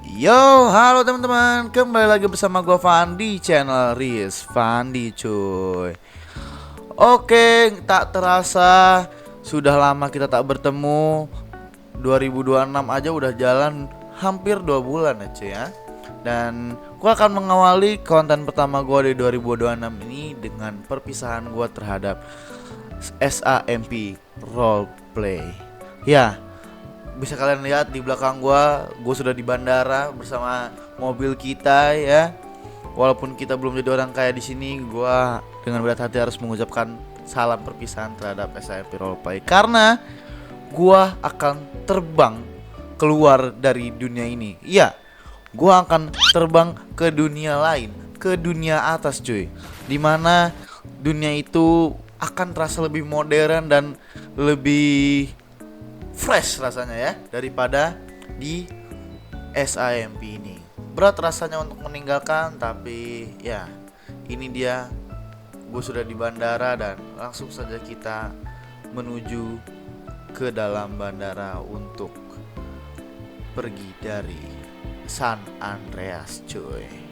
Yo, halo teman-teman, kembali lagi bersama gua Fandi, channel Riz Fandi cuy. Oke, tak terasa sudah lama kita tak bertemu. 2026 aja udah jalan hampir 2 bulan ya cuy ya. Dan gua akan mengawali konten pertama gua di 2026 ini dengan perpisahan gua terhadap SAMP Roleplay. Ya, bisa kalian lihat di belakang gue sudah di bandara bersama mobil kita ya. Walaupun kita belum jadi orang kaya di sini, gue dengan berat hati harus mengucapkan salam perpisahan terhadap SAMP Roleplay karena gue akan terbang keluar dari dunia ini. Iya, gue akan terbang ke dunia lain, ke dunia atas cuy, dimana dunia itu akan terasa lebih modern dan lebih fresh rasanya ya daripada di SAMP ini. Berat rasanya untuk meninggalkan, tapi ya ini dia, gue sudah di bandara dan langsung saja kita menuju ke dalam bandara untuk pergi dari San Andreas cuy.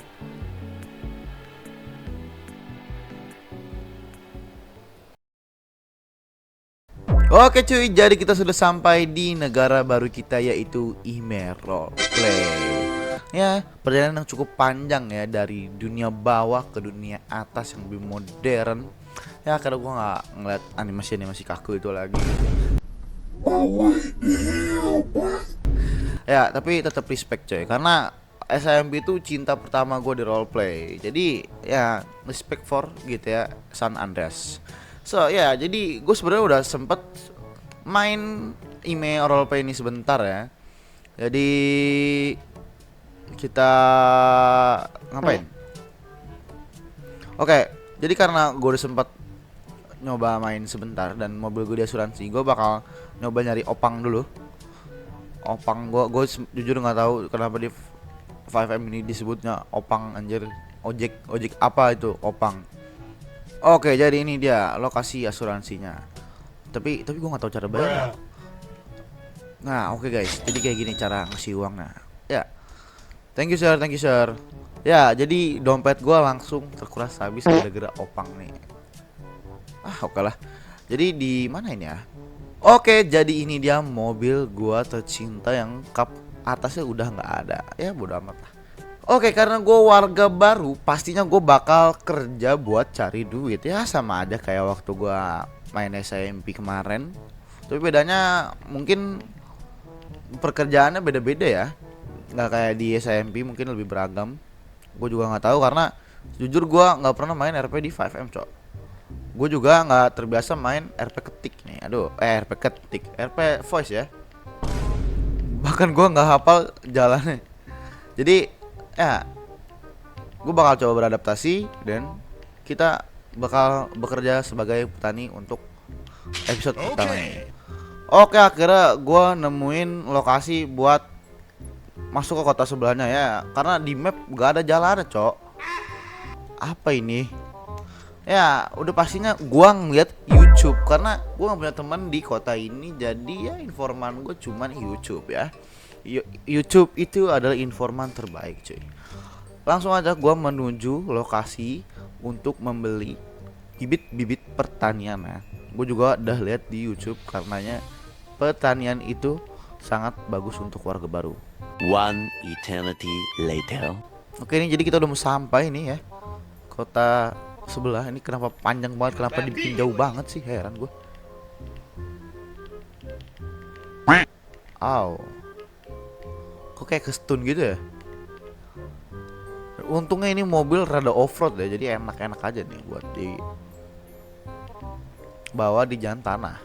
Oke cuy, jadi kita sudah sampai di negara baru kita, yaitu Ime Roleplay. Ya, perjalanan yang cukup panjang ya, dari dunia bawah ke dunia atas yang lebih modern. Ya, karena gua nggak ngeliat animasi kaku itu lagi. Ya, tapi tetap respect coy, karena SMB itu cinta pertama gue di roleplay. Jadi ya respect for gitu ya, San Andreas. So ya, jadi gue sebenarnya udah sempet main Ime Roleplay ini sebentar ya. Jadi kita ngapain? Oke, jadi karena gue udah sempet nyoba main sebentar dan mobil gue di asuransi, gue bakal nyoba nyari opang dulu. Opang gue jujur nggak tahu kenapa di 5M ini disebutnya opang anjir. Ojek apa itu opang? Oke, jadi ini dia lokasi asuransinya. Tapi gue nggak tahu cara bayar. Nah, oke guys, jadi kayak gini cara ngasih uangnya. Ya, thank you sir. Ya, jadi dompet gue langsung terkuras habis gara-gara opang nih. Oke lah. Jadi di mana ini ya? Oke, jadi ini dia mobil gue tercinta yang kap atasnya udah nggak ada. Ya, bodo amat lah. Oke, karena gue warga baru, pastinya gue bakal kerja buat cari duit. Ya sama aja kayak waktu gue main SMP kemarin. Tapi bedanya mungkin pekerjaannya beda-beda ya. Nggak kayak di SMP, mungkin lebih beragam. Gue juga nggak tahu karena jujur gue nggak pernah main RP di 5M cok. Gue juga nggak terbiasa main RP ketik nih. RP ketik, RP voice ya. Bahkan gue nggak hafal jalannya. Jadi ya, gue bakal coba beradaptasi dan kita bakal bekerja sebagai petani untuk episode pertama ini. Oke, akhirnya gue nemuin lokasi buat masuk ke kota sebelahnya ya, karena di map gak ada jalan cok. Apa ini? Ya, udah pastinya gue ngeliat YouTube karena gue gak punya teman di kota ini, jadi ya informan gue cuman YouTube ya. YouTube itu adalah informan terbaik cuy. Langsung aja gua menuju lokasi untuk membeli bibit-bibit pertanian ya. Gue juga udah lihat di YouTube karenanya pertanian itu sangat bagus untuk warga baru. One eternity later. Oke, ini jadi kita udah mau sampai nih ya, kota sebelah. Ini kenapa panjang banget, kenapa dibikin jauh banget sih, heran gue. Kok kayak kestun gitu ya. Untungnya ini mobil rada off-road ya, jadi enak-enak aja nih buat di bawa di jalan tanah.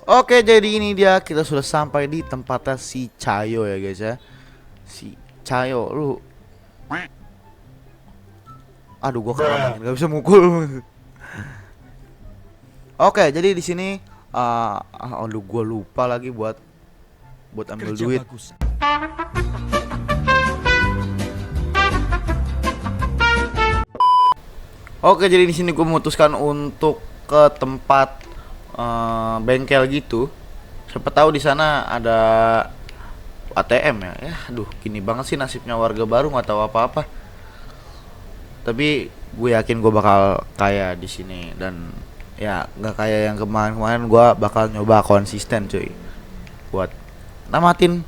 Oke, jadi ini dia, kita sudah sampai di tempatnya si Cayo ya guys ya. Si Cayo, lu. Aduh, gua keren, nggak bisa mukul. Oke, jadi di sini, aduh, gua lupa lagi buat ambil duit. Bagus. Oke, jadi di sini gue memutuskan untuk ke tempat bengkel gitu. Siapa tahu di sana ada ATM ya. Ya, aduh, gini banget sih nasibnya warga baru nggak tahu apa-apa. Tapi gue yakin gue bakal kaya di sini dan ya nggak kayak yang kemarin-kemarin. Gue bakal nyoba konsisten cuy buat namatin,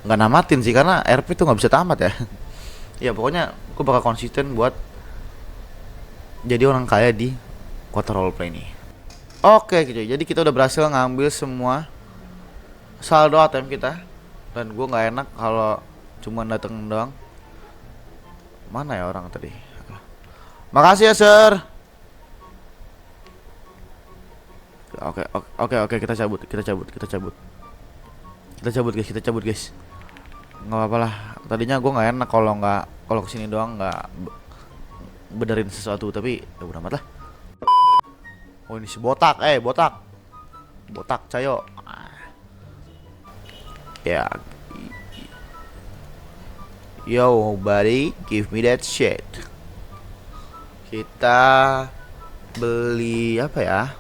nggak namatin sih karena RP tuh nggak bisa tamat ya. Ya pokoknya gue bakal konsisten buat jadi orang kaya di kota roleplay ini. Oke gitu, jadi kita udah berhasil ngambil semua saldo ATM kita. Dan gue nggak enak kalau cuma dateng doang. Mana ya orang tadi? Makasih ya sir. Oke, kita cabut guys. Nggak apa-apa lah. Tadinya gue nggak enak kalau kesini doang nggak benerin sesuatu, tapi ya udah amat lah. Oh ini si botak, botak cayo. Ya, yo buddy, give me that shit. Kita beli apa ya?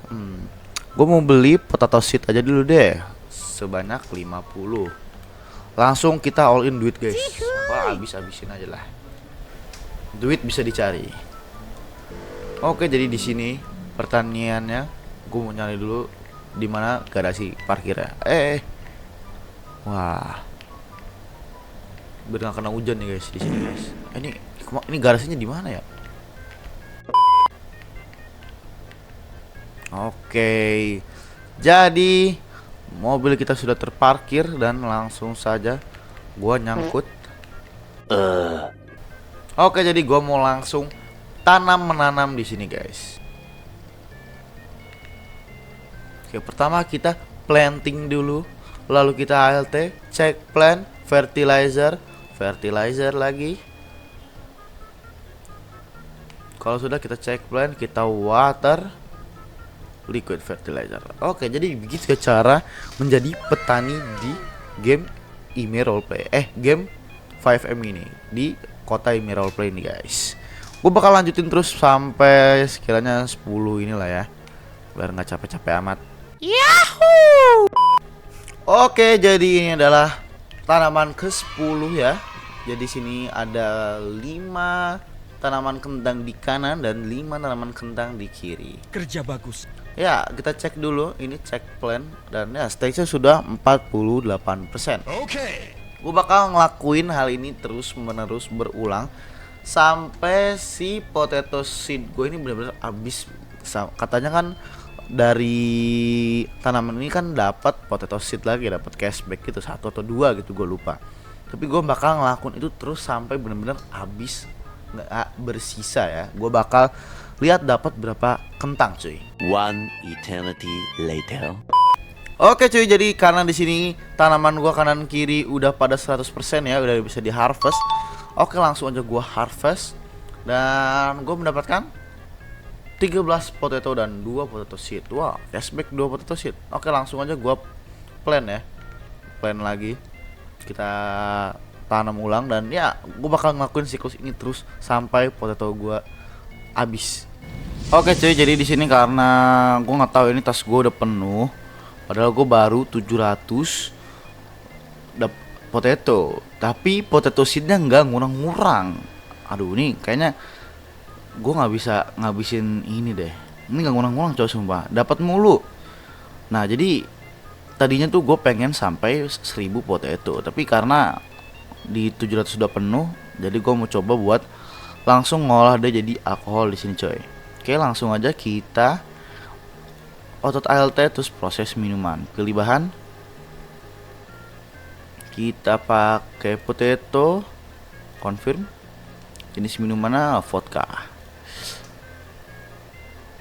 Gue mau beli potato seed aja dulu deh, sebanyak 50. Langsung kita all in duit guys. Wah, habisin aja lah. Duit bisa dicari. Oke, jadi di sini pertaniannya gue mau nyari dulu di mana garasi parkirnya. Wah. Biar nggak kena hujan nih guys di sini guys. Ini garasinya di mana ya? Oke. Jadi mobil kita sudah terparkir dan langsung saja gua nyangkut. Oke, jadi gua mau langsung menanam di sini guys. Oke, pertama kita planting dulu, lalu kita ALT, cek plant, fertilizer lagi. Kalau sudah kita cek plant, kita water, liquid fertilizer. Oke, jadi begitu cara menjadi petani di game IME Roleplay. Game 5M ini di kota IME Roleplay ini guys. Gue bakal lanjutin terus sampai sekiranya 10 inilah ya, biar nggak capek-capek amat. Yahoo! Oke, jadi ini adalah tanaman ke-10 ya. Jadi sini ada 5 tanaman kentang di kanan dan 5 tanaman kentang di kiri. Kerja bagus. Ya, kita cek dulu. Ini cek plan dan ya stage-nya sudah 48%. Oke. Gue bakal ngelakuin hal ini terus menerus berulang sampai si potato seed gue ini benar-benar habis. Katanya kan dari tanaman ini kan dapat potato seed lagi, dapat cashback gitu, 1 atau 2 gitu, gue lupa. Tapi gue bakal ngelakuin itu terus sampai benar-benar habis, nggak bersisa ya. Gue bakal lihat dapat berapa kentang cuy. One eternity later. Oke cuy, jadi karena di sini tanaman gua kanan kiri udah pada 100% ya, udah bisa di harvest. Oke, langsung aja gua harvest dan gua mendapatkan 13 potato dan 2 potato seed. Wah, cashback 2 potato seed. Oke, langsung aja gua plan ya. Plan lagi. Kita tanam ulang dan ya gua bakal ngelakuin siklus ini terus sampai potato gua habis. Oke cuy, jadi di sini karena gua nggak tahu ini tas gua udah penuh. Padahal gue baru 700 potato, tapi potato seednya nggak ngurang-ngurang. Aduh, ini kayaknya gue nggak bisa ngabisin ini deh. Ini nggak ngurang-ngurang coy, sumpah. Dapat mulu. Nah, jadi tadinya tuh gue pengen sampai 1000 potato, tapi karena di 700 sudah penuh, jadi gue mau coba buat langsung ngolah dia jadi alkohol di sini coy. Oke, langsung aja kita otot ALT terus proses minuman. Pilih bahan. Kita pakai potato. Confirm. Jenis minumannya vodka.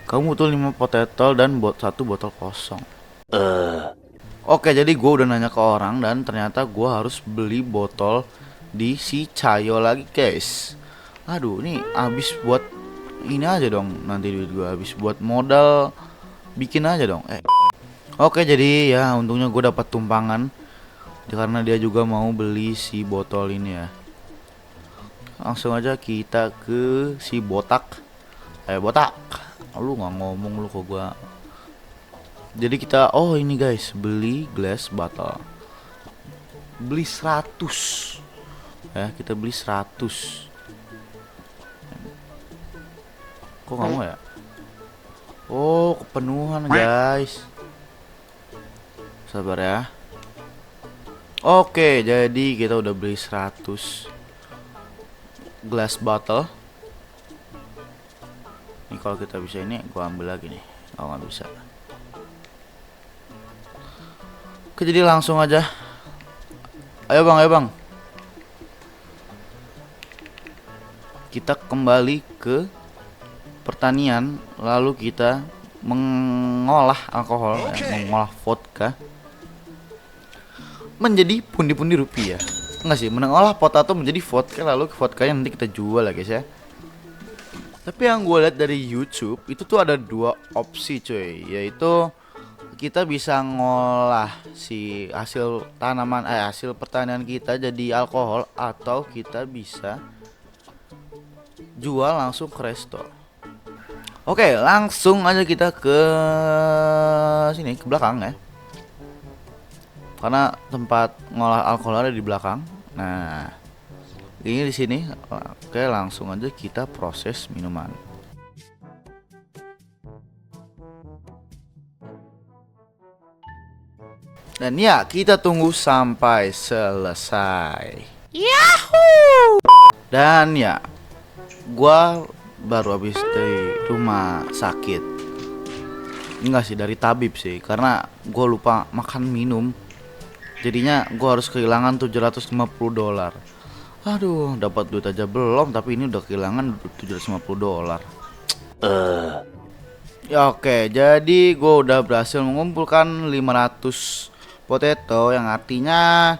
Kamu butuh 5 potato dan 1 botol kosong. Oke, jadi gue udah nanya ke orang dan ternyata gue harus beli botol di si Cayo lagi guys. Aduh, ini habis buat ini aja dong. Nanti duit gue habis buat modal bikin aja dong. Oke, jadi ya untungnya gue dapat tumpangan karena dia juga mau beli si botol ini ya. Langsung aja kita ke si botak. Botak, lu nggak ngomong lu kok gua. Jadi kita ini guys, beli glass bottle. beli 100. Ya, kita beli 100. Kok nggak mau ya? Oh, kepenuhan guys. Sabar ya. Oke, jadi kita udah beli 100 glass bottle. Ini kalau kita bisa ini, gua ambil lagi nih. Oh, nggak bisa. Oke, jadi langsung aja. Ayo bang. Kita kembali ke pertanian, lalu kita mengolah alkohol, mengolah vodka menjadi pundi-pundi rupiah. Enggak sih, mengolah potato menjadi vodka, lalu vodkanya nanti kita jual ya guys ya. Tapi yang gue lihat dari YouTube itu tuh ada 2 opsi cuy, yaitu kita bisa ngolah si hasil tanaman hasil pertanian kita jadi alkohol, atau kita bisa jual langsung ke resto. Oke, langsung aja kita ke sini, ke belakang ya. Karena tempat ngolah alkohol ada di belakang. Nah, ini di sini. Oke, langsung aja kita proses minuman. Dan ya, kita tunggu sampai selesai. Yahoo! Dan ya, gua baru habis dari rumah sakit. Enggak sih, dari tabib sih, karena gue lupa makan minum. Jadinya gue harus kehilangan $750. Aduh, dapat duit aja belum, tapi ini udah kehilangan $750. Ya oke, jadi gue udah berhasil mengumpulkan 500 potato, yang artinya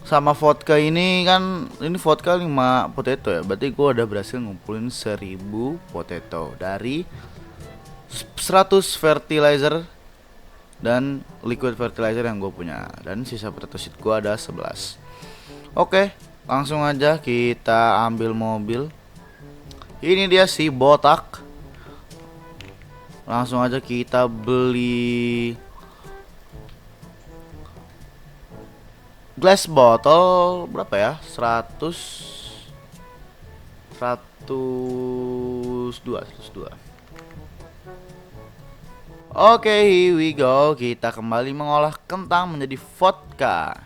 sama vodka ini kan, ini vodka 5 potato ya. Berarti gue udah berhasil ngumpulin 1000 potato dari 100 fertilizer dan liquid fertilizer yang gue punya. Dan sisa potato seed gue ada 11. Oke, langsung aja kita ambil mobil. Ini dia si botak. Langsung aja kita beli glass bottle berapa ya? 102. Oke, here we go. Kita kembali mengolah kentang menjadi vodka.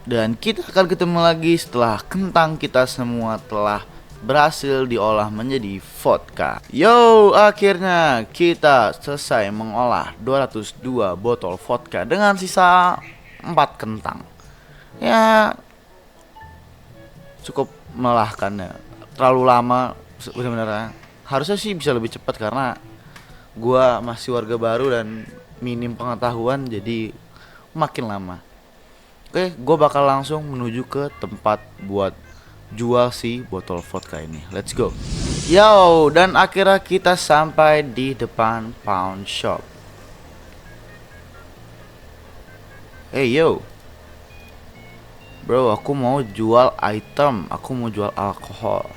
Dan kita akan ketemu lagi setelah kentang kita semua telah berhasil diolah menjadi vodka. Yo, akhirnya kita selesai mengolah 202 botol vodka dengan sisa 4 kentang. Ya, cukup melelahkan ya. Terlalu lama benar-benar. Harusnya sih bisa lebih cepat karena gua masih warga baru dan minim pengetahuan, jadi makin lama. Oke, gua bakal langsung menuju ke tempat buat jual si botol vodka ini. Let's go. Yo, dan akhirnya kita sampai di depan pawn shop. Hey yo, bro, aku mau jual item, aku mau jual alkohol.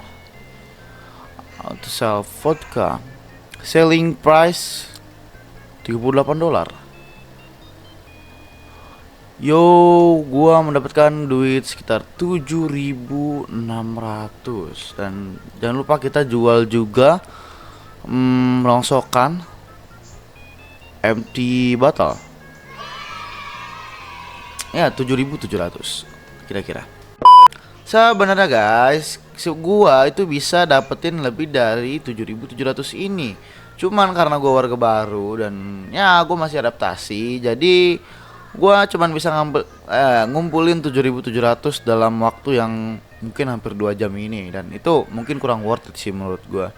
To sell vodka. Selling price $38. Yo, gua mendapatkan duit sekitar 7.600. Dan jangan lupa kita jual juga rongsokan empty bottle. Ya, 7.700 kira-kira. Sebenarnya guys, gua itu bisa dapetin lebih dari 7.700 ini. Cuman karena gua warga baru dan ya gua masih adaptasi, jadi gua cuman bisa ngumpulin 7.700 dalam waktu yang mungkin hampir 2 jam ini, dan itu mungkin kurang worth it sih menurut gua.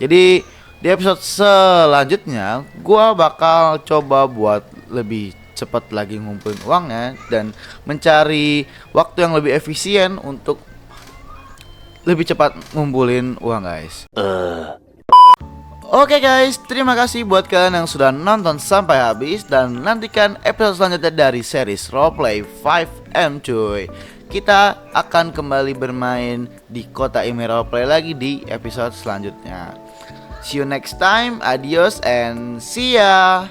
Jadi di episode selanjutnya gua bakal coba buat lebih cepat lagi ngumpulin uangnya dan mencari waktu yang lebih efisien untuk lebih cepat ngumpulin uang guys. Oke guys, terima kasih buat kalian yang sudah nonton sampai habis, dan nantikan episode selanjutnya dari series Roleplay 5M cuy. Kita akan kembali bermain di kota Email Roleplay lagi di episode selanjutnya. See you next time, adios and see ya.